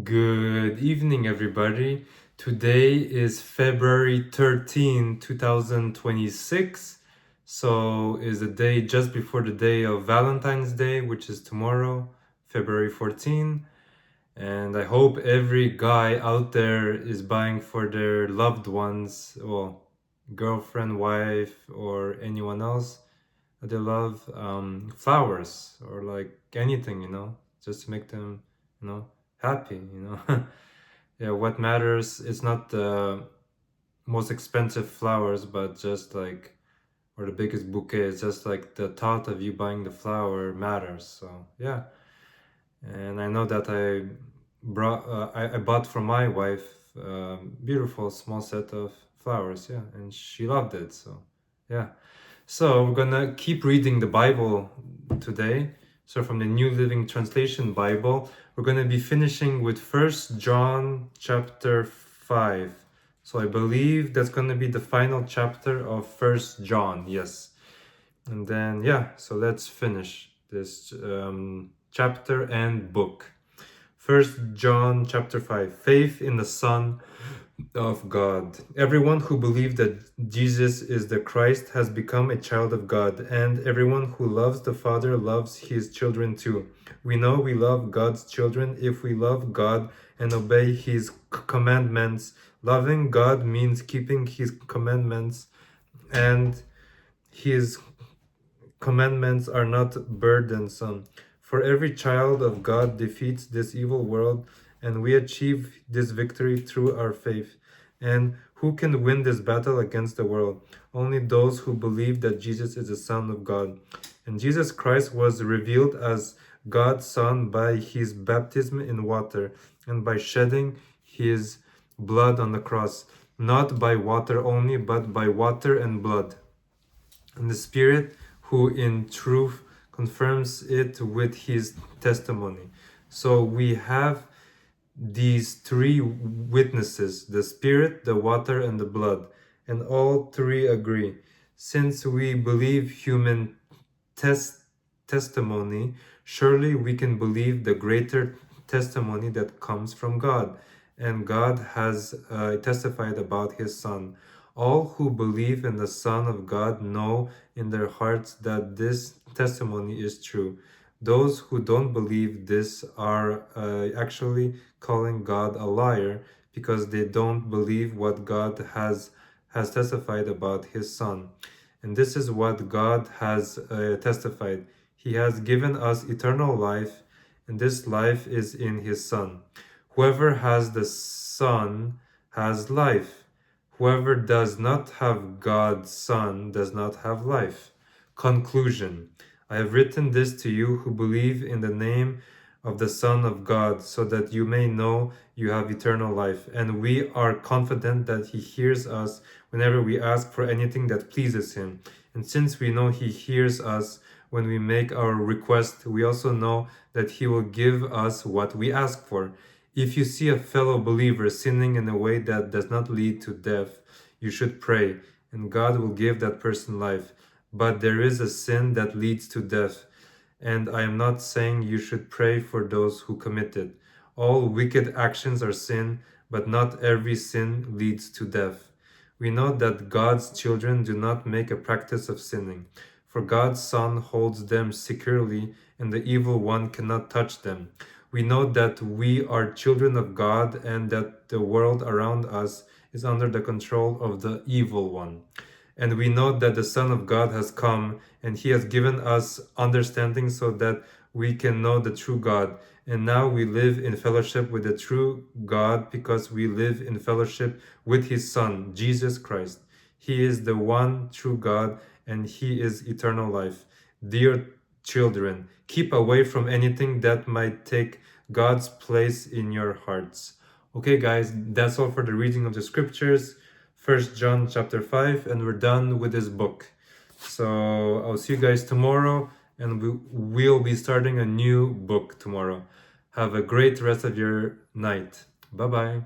Good evening, everybody. Today is February 13, 2026. So is the day just before the day of Valentine's Day, which is tomorrow, February 14. And I hope every guy out there is buying for their loved ones, well, girlfriend, wife, or anyone else that they love, flowers or like anything, just to make them, happy. Yeah, what matters is not the most expensive flowers, but just like, or the biggest bouquet. It's just like the thought of you buying the flower matters. So yeah, and I know that I bought for my wife a beautiful small set of flowers. Yeah, and she loved it. So yeah. So we're gonna keep reading the Bible today. So from the New Living Translation Bible, we're gonna be finishing with First John chapter 5. So I believe that's gonna be the final chapter of First John, yes. And then, yeah, so let's finish this chapter and book. First John chapter 5, faith in the Son of God. Everyone who believes that Jesus is the Christ has become a child of God, and everyone who loves the Father loves his children too. We know we love God's children if we love God and obey his commandments. Loving God means keeping his commandments, and his commandments are not burdensome. For every child of God defeats this evil world, and we achieve this victory through our faith. And who can win this battle against the world? Only those who believe that Jesus is the Son of God. And Jesus Christ was revealed as God's Son by his baptism in water and by shedding his blood on the cross, not by water only, but by water and blood. And the Spirit, who in truth confirms it with his testimony. So we have these three witnesses, the Spirit, the water, and the blood, and all three agree. Since we believe human testimony, surely we can believe the greater testimony that comes from God. And God has testified about his Son. All who believe in the Son of God know in their hearts that this testimony is true. Those who don't believe this are actually calling God a liar because they don't believe what God has testified about his Son. And this is what God has testified. He has given us eternal life, and this life is in his Son. Whoever has the Son has life. Whoever does not have God's Son does not have life. Conclusion. I have written this to you who believe in the name of the Son of God, so that you may know you have eternal life. And we are confident that he hears us whenever we ask for anything that pleases him. And since we know he hears us when we make our request, we also know that he will give us what we ask for. If you see a fellow believer sinning in a way that does not lead to death, you should pray, and God will give that person life. But there is a sin that leads to death, and I am not saying you should pray for those who commit it. All wicked actions are sin, but not every sin leads to death. We know that God's children do not make a practice of sinning, for God's Son holds them securely, and the evil one cannot touch them. We know that we are children of God and that the world around us is under the control of the evil one. And we know that the Son of God has come, and he has given us understanding so that we can know the true God. And now we live in fellowship with the true God because we live in fellowship with his Son, Jesus Christ. He is the one true God, and he is eternal life. Dear children, keep away from anything that might take God's place in your hearts. Okay, guys, that's all for the reading of the scriptures. First John chapter 5, and we're done with this book. So I'll see you guys tomorrow, and we'll be starting a new book tomorrow. Have a great rest of your night. Bye-bye.